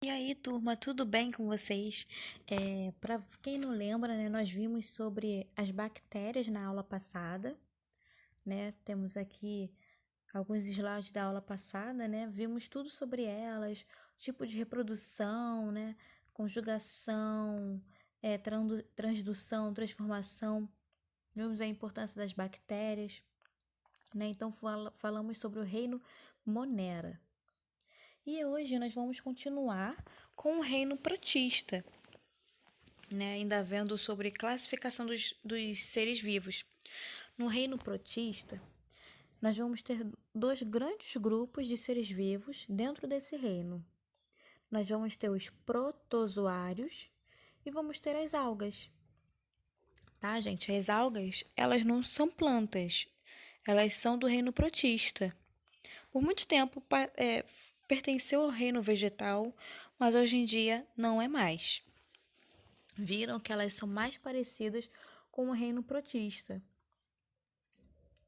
E aí, turma, tudo bem com vocês? Para quem não lembra, né, nós vimos sobre as bactérias na aula passada, né? Temos aqui alguns slides da aula passada, né? Vimos tudo sobre elas, tipo de reprodução, né? Conjugação, transdução, transformação. Vimos a importância das bactérias, né? Então falamos sobre o reino Monera. E hoje nós vamos continuar com o reino protista, né? Ainda vendo sobre classificação dos seres vivos. No reino protista, nós vamos ter dois grandes grupos de seres vivos dentro desse reino. Nós vamos ter os protozoários e vamos ter as algas. Tá, gente? As algas, elas não são plantas, elas são do reino protista. Por muito tempo pertenceu ao reino vegetal, mas hoje em dia não é mais. Viram que elas são mais parecidas com o reino protista.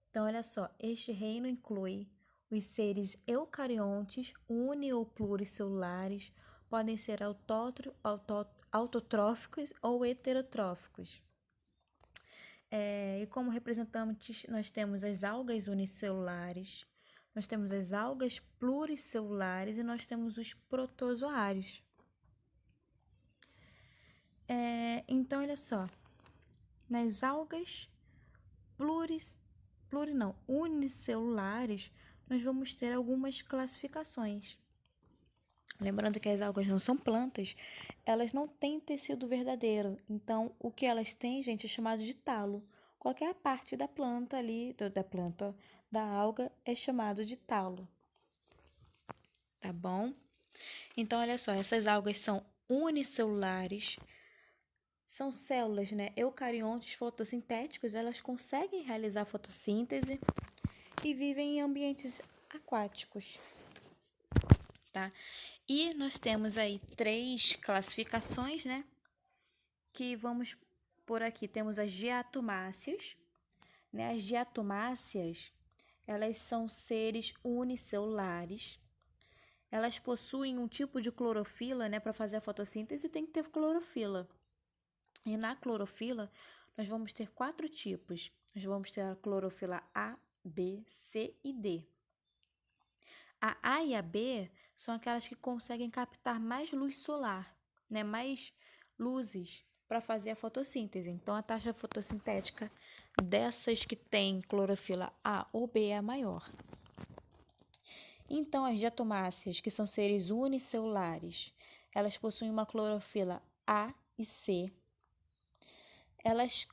Então, olha só, este reino inclui os seres eucariontes, uni ou pluricelulares, podem ser autotróficos ou heterotróficos. E como representantes, nós temos as algas unicelulares, nós temos as algas pluricelulares e nós temos os protozoários. Então, olha só, nas algas unicelulares, nós vamos ter algumas classificações. Lembrando que as algas não são plantas, elas não têm tecido verdadeiro. Então, o que elas têm, gente, é chamado de talo. Qualquer parte da planta ali, da alga, é chamado de talo. Tá bom? Então, olha só, essas algas são unicelulares, são células, né, eucariontes fotossintéticos, elas conseguem realizar fotossíntese e vivem em ambientes aquáticos, tá? E nós temos aí 3 classificações, né, que vamos por aqui. Temos as diatomáceas, né? As diatomáceas, elas são seres unicelulares. Elas possuem um tipo de clorofila, né, para fazer a fotossíntese tem que ter clorofila. E na clorofila, nós vamos ter 4 tipos. Nós vamos ter a clorofila A, B, C e D. A A e a B são aquelas que conseguem captar mais luz solar, né? Mais luzes para fazer a fotossíntese. Então, a taxa fotossintética dessas que têm clorofila A ou B é a maior. Então, as diatomáceas, que são seres unicelulares, elas possuem uma clorofila A e C. Elas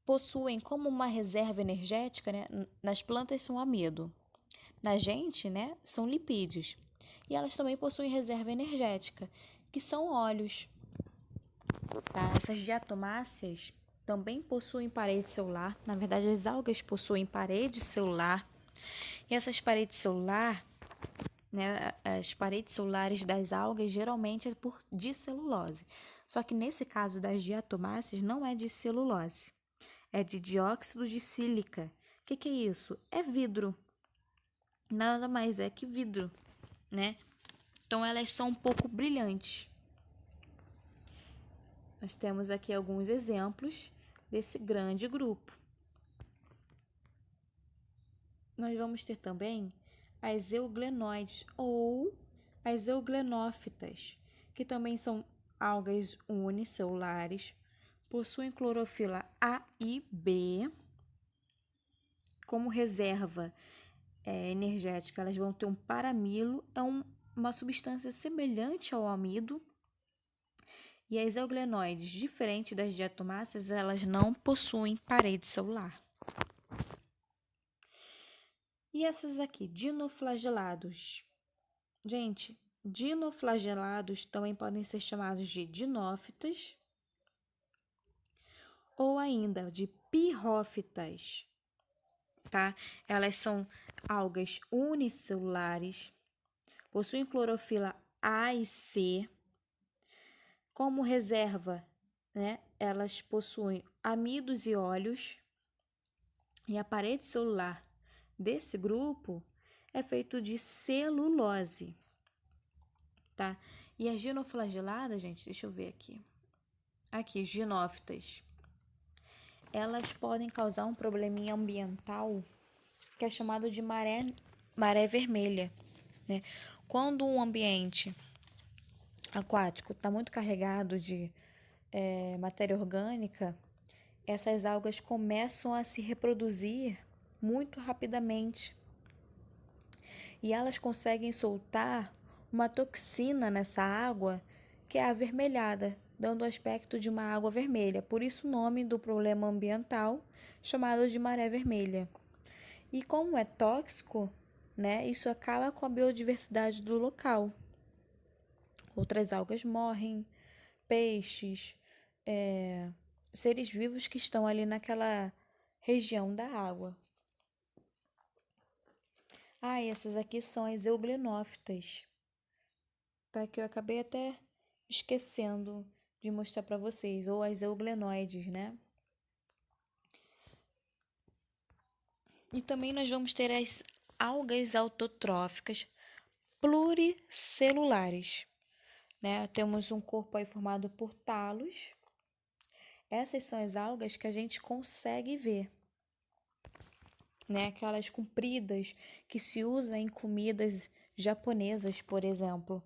possuem como uma reserva energética, né? Nas plantas são amido. Na gente, né, são lipídios. E elas também possuem reserva energética, que são óleos. Tá? Essas diatomáceas também possuem parede celular. Na verdade, as algas possuem parede celular. E essas paredes celular, né, as paredes celulares das algas geralmente é por dicelulose. Só que nesse caso das diatomáceas não é de celulose, é de dióxido de sílica. O que é isso? É vidro. Nada mais é que vidro, né? Então elas são um pouco brilhantes. Nós temos aqui alguns exemplos desse grande grupo. Nós vamos ter também as euglenoides ou as euglenófitas, que também são algas unicelulares, possuem clorofila A e B. Como reserva energética, elas vão ter um paramilo, uma substância semelhante ao amido. E as euglenoides, diferente das diatomáceas, elas não possuem parede celular. E essas aqui, dinoflagelados. Gente, dinoflagelados também podem ser chamados de dinófitas ou ainda de pirrófitas, tá? Elas são algas unicelulares, possuem clorofila A e C. Como reserva, né, elas possuem amidos e óleos. E a parede celular desse grupo é feito de celulose, tá? E as ginoflageladas, gente, deixa eu ver aqui. Aqui, ginófitas. Elas podem causar um probleminha ambiental que é chamado de maré vermelha, né? Quando um ambiente aquático está muito carregado de matéria orgânica, essas algas começam a se reproduzir muito rapidamente e elas conseguem soltar uma toxina nessa água que é avermelhada, dando o aspecto de uma água vermelha. Por isso o nome do problema ambiental chamado de maré vermelha. E como é tóxico, né, isso acaba com a biodiversidade do local. Outras algas morrem, peixes, seres vivos que estão ali naquela região da água. Ah, e essas aqui são as euglenófitas, tá? Que eu acabei até esquecendo de mostrar para vocês, ou as euglenoides, né? E também nós vamos ter as algas autotróficas pluricelulares, né? Temos um corpo aí formado por talos. Essas são as algas que a gente consegue ver, né? Aquelas compridas que se usa em comidas japonesas, por exemplo.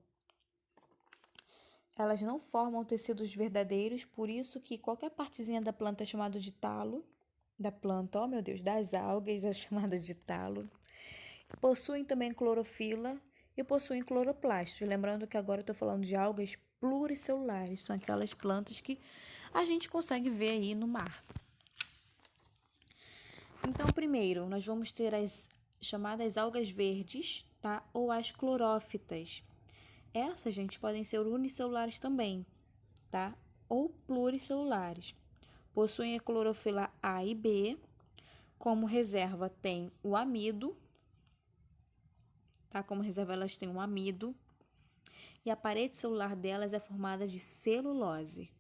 Elas não formam tecidos verdadeiros, por isso que qualquer partezinha da planta é chamada de talo, da planta, oh meu Deus, das algas é chamada de talo. Possuem também clorofila e possuem cloroplastos. Lembrando que agora eu estou falando de algas pluricelulares, são aquelas plantas que a gente consegue ver aí no mar. Então, primeiro, nós vamos ter as chamadas algas verdes, tá? Ou as clorófitas. Essas, gente, podem ser unicelulares também, tá? Ou pluricelulares. Possuem a clorofila A e B. Como reserva tem o amido, tá? Como reserva elas têm o amido. E a parede celular delas é formada de celulose.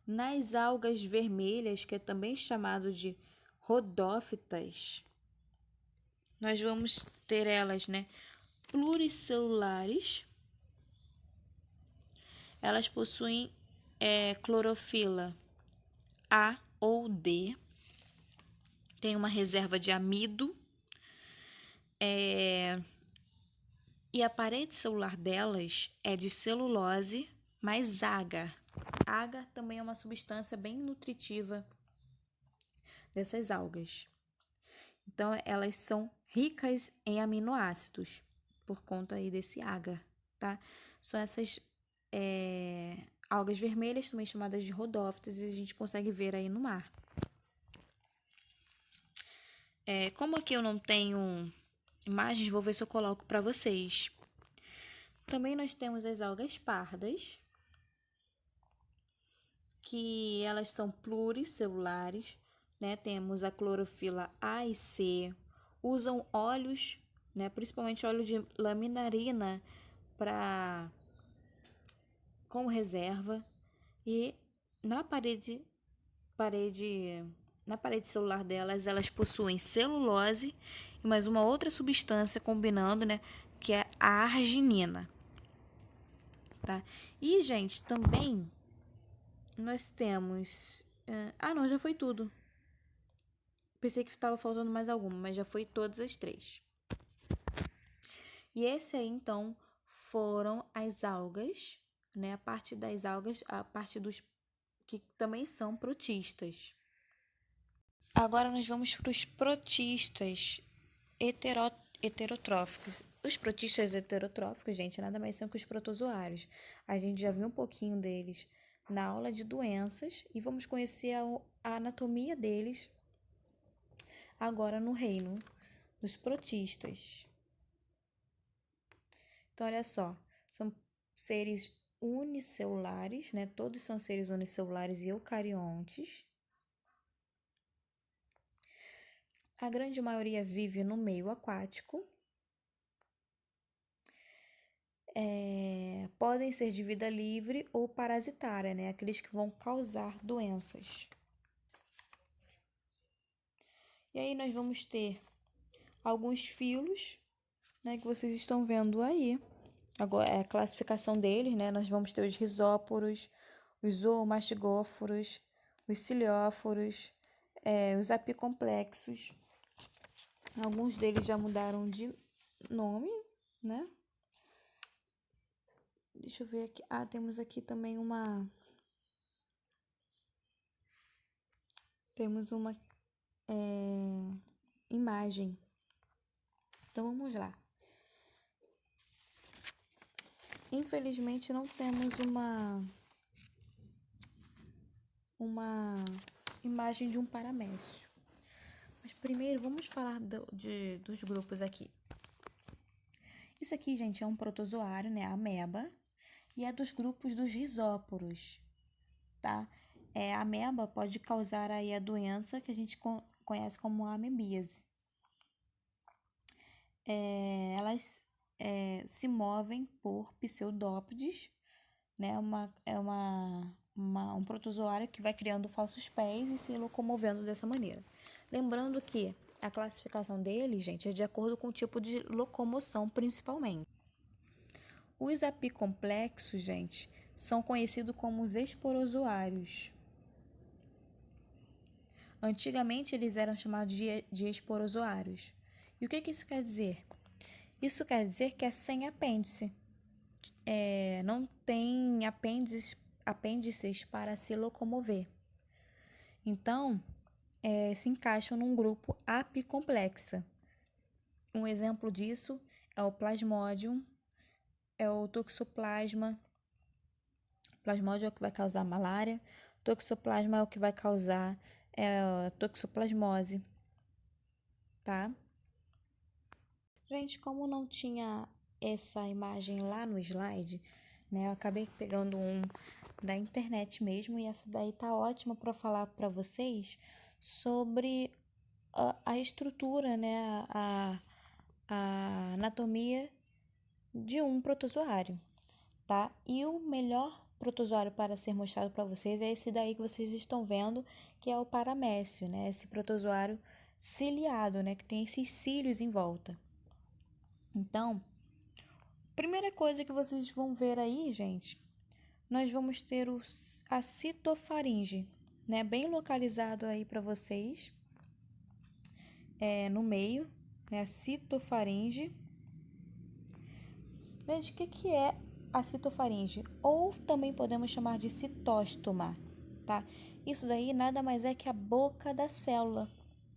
Nas algas vermelhas, que é também chamado de rodófitas, nós vamos ter elas, né, pluricelulares. Elas possuem clorofila A ou D. Tem uma reserva de amido. E a parede celular delas é de celulose mais agar. Agar também é uma substância bem nutritiva dessas algas. Então, elas são ricas em aminoácidos por conta aí desse agar, tá? São essas algas vermelhas, também chamadas de rodófitas, e a gente consegue ver aí no mar. Como aqui eu não tenho imagens, vou ver se eu coloco para vocês. Também nós temos as algas pardas, que elas são pluricelulares, né? Temos a clorofila A e C, usam óleos, né? Principalmente óleo de laminarina como reserva, e na parede celular delas, elas possuem celulose e mais uma outra substância combinando, né? Que é a arginina, tá? E, gente, também nós temos... não, já foi tudo. Pensei que estava faltando mais alguma, mas já foi todas as três. E esse aí, então, foram as algas, né? A parte das algas, a parte dos que também são protistas. Agora nós vamos para os protistas heterotróficos. Os protistas heterotróficos, gente, nada mais são que os protozoários. A gente já viu um pouquinho deles na aula de doenças e vamos conhecer a anatomia deles agora no reino dos protistas. Então, olha só, são seres unicelulares, né? Todos são seres unicelulares e eucariontes. A grande maioria vive no meio aquático. Podem ser de vida livre ou parasitária, né? Aqueles que vão causar doenças. E aí nós vamos ter alguns filos, né, que vocês estão vendo aí. Agora, a classificação deles, né? Nós vamos ter os risóporos, os zoomastigóforos, os cilióforos, os apicomplexos. Alguns deles já mudaram de nome, né? Deixa eu ver aqui. Ah, temos aqui também uma... Temos uma imagem. Então, vamos lá. Infelizmente, não temos uma imagem de um paramécio. Mas primeiro, vamos falar dos grupos aqui. Isso aqui, gente, é um protozoário, né? A ameba. E é dos grupos dos risóporos, tá? A ameba pode causar aí a doença que a gente conhece como amebíase. Elas se movem por pseudópodes, né? Um protozoário que vai criando falsos pés e se locomovendo dessa maneira. Lembrando que a classificação dele, gente, é de acordo com o tipo de locomoção, principalmente. Os apicomplexos, gente, são conhecidos como os esporozoários. Antigamente, eles eram chamados de esporozoários. E o que isso quer dizer? Isso quer dizer que é sem apêndice. Não tem apêndices para se locomover. Então, se encaixam num grupo apicomplexa. Um exemplo disso é o Plasmodium, é o Toxoplasma. Plasmodium é o que vai causar malária. Toxoplasma é o que vai causar toxoplasmose, tá? Gente, como não tinha essa imagem lá no slide, né? Eu acabei pegando um da internet mesmo e essa daí tá ótima para falar para vocês sobre a estrutura, né? A anatomia de um protozoário, tá? E o melhor protozoário para ser mostrado para vocês é esse daí que vocês estão vendo, que é o paramécio, né? Esse protozoário ciliado, né? Que tem esses cílios em volta. Então, primeira coisa que vocês vão ver aí, gente, nós vamos ter a citofaringe, né? Bem localizado aí para vocês, no meio, né? A citofaringe. Gente, o que é a citofaringe? Ou também podemos chamar de citóstoma, tá? Isso daí nada mais é que a boca da célula,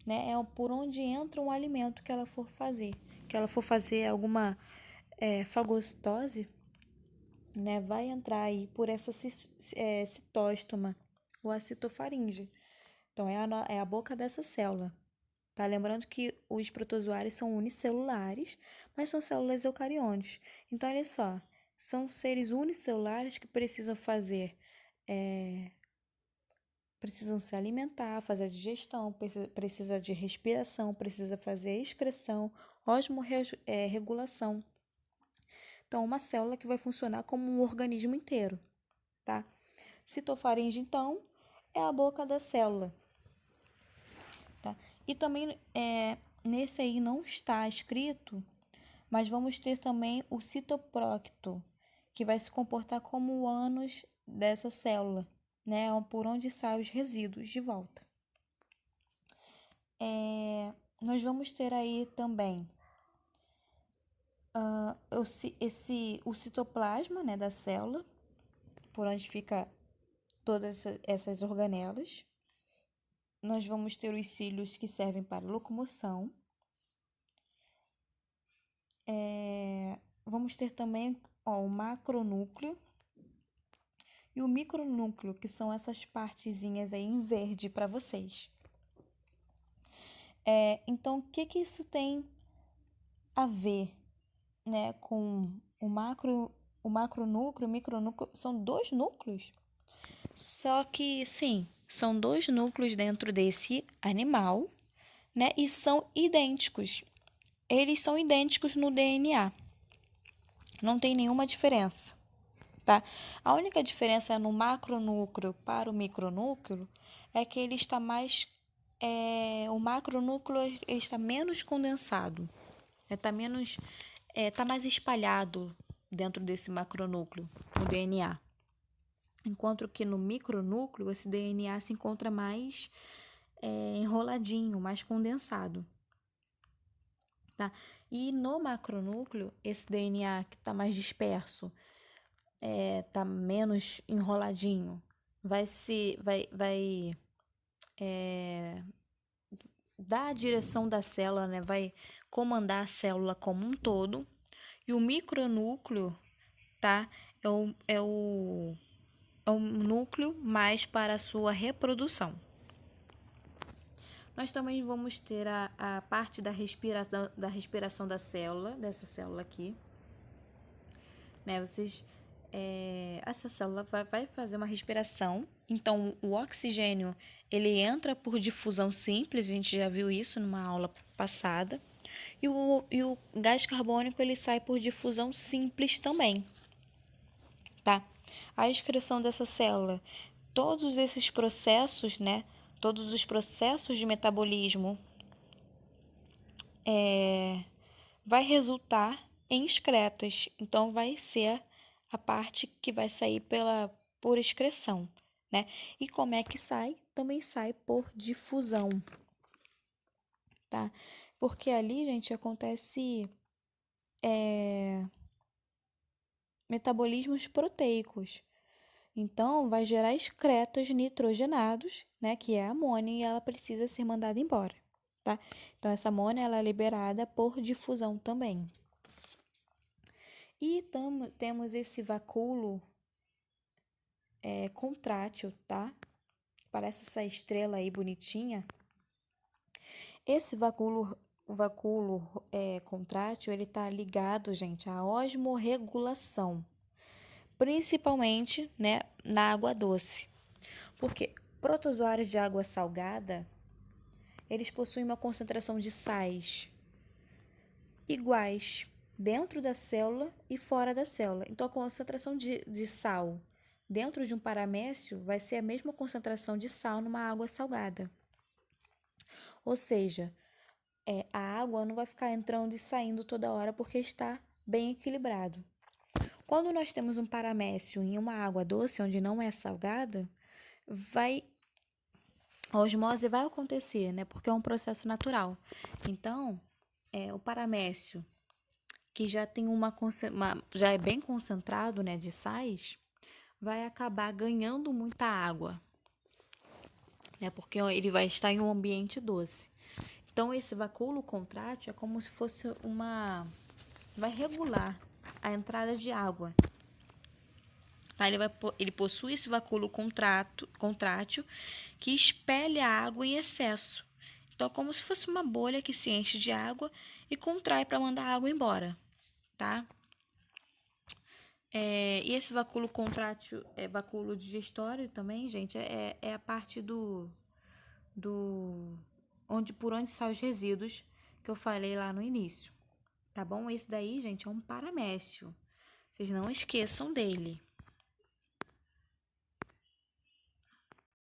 né? É por onde entra um alimento que ela for fazer. Que ela for fazer alguma fagocitose, né? Vai entrar aí por essa citóstoma ou a citofaringe. Então, é a boca dessa célula. Tá? Lembrando que os protozoários são unicelulares, mas são células eucariontes. Então, olha só, são seres unicelulares que precisam precisam se alimentar, fazer digestão, precisa de respiração, precisa fazer excreção, osmorregulação. Então, uma célula que vai funcionar como um organismo inteiro, tá? Citofaringe, então, é a boca da célula, tá? E também, nesse aí não está escrito, mas vamos ter também o citoprocto, que vai se comportar como o ânus dessa célula, né? Por onde saem os resíduos de volta. Nós vamos ter aí também o citoplasma, né, da célula, por onde fica todas essas organelas. Nós vamos ter os cílios que servem para locomoção. Vamos ter também o macronúcleo e o micronúcleo, que são essas partezinhas aí em verde para vocês. Então, o que isso tem a ver, né, com o macronúcleo, o micronúcleo? São dois núcleos? Só que, sim, são dois núcleos dentro desse animal, né, e são idênticos. Eles são idênticos no DNA. Não tem nenhuma diferença, tá? A única diferença no macronúcleo para o micronúcleo é que ele está mais... o macronúcleo está menos condensado, está mais espalhado dentro desse macronúcleo, no DNA. Enquanto que no micronúcleo, esse DNA se encontra mais enroladinho, mais condensado. Tá? E no macronúcleo, esse DNA que está mais disperso, está menos enroladinho, vai dar a direção da célula, né? Vai comandar a célula como um todo. E o micronúcleo, tá? É o núcleo mais para a sua reprodução. Nós também vamos ter a parte da respiração da célula, dessa célula aqui. Né? Essa célula vai fazer uma respiração. Então, o oxigênio, ele entra por difusão simples, a gente já viu isso numa aula passada. E o gás carbônico, ele sai por difusão simples também. Tá? A excreção dessa célula, todos esses processos, né? Todos os processos de metabolismo vai resultar em excretas. Então, vai ser a parte que vai sair por excreção, né? E como é que sai? Também sai por difusão, tá? Porque ali, gente, acontece metabolismos proteicos. Então, vai gerar excretas nitrogenados, né? Que é a amônia, e ela precisa ser mandada embora, tá? Então, essa amônia, ela é liberada por difusão também. E temos esse vacúolo contrátil, tá? Parece essa estrela aí bonitinha. Esse vacúolo contrátil, ele tá ligado, gente, à osmorregulação, principalmente, né, na água doce. Porque protozoários de água salgada, eles possuem uma concentração de sais iguais dentro da célula e fora da célula. Então, a concentração de sal dentro de um paramécio vai ser a mesma concentração de sal numa água salgada. Ou seja, a água não vai ficar entrando e saindo toda hora porque está bem equilibrado. Quando nós temos um paramécio em uma água doce, onde não é salgada, a osmose vai acontecer, né? Porque é um processo natural. Então, o paramécio, que já tem já é bem concentrado, né, de sais, vai acabar ganhando muita água, né? Porque ele vai estar em um ambiente doce. Então, esse vacúolo contrátil é como se fosse vai regular a entrada de água. Tá? Ele possui esse vacúolo contrátil que expele a água em excesso. Então, é como se fosse uma bolha que se enche de água e contrai para mandar a água embora, tá? E esse vacúolo contrátil, vacúolo digestório também, gente, é a parte por onde saem os resíduos que eu falei lá no início, tá bom? Esse daí, gente, é um paramécio. Vocês não esqueçam dele.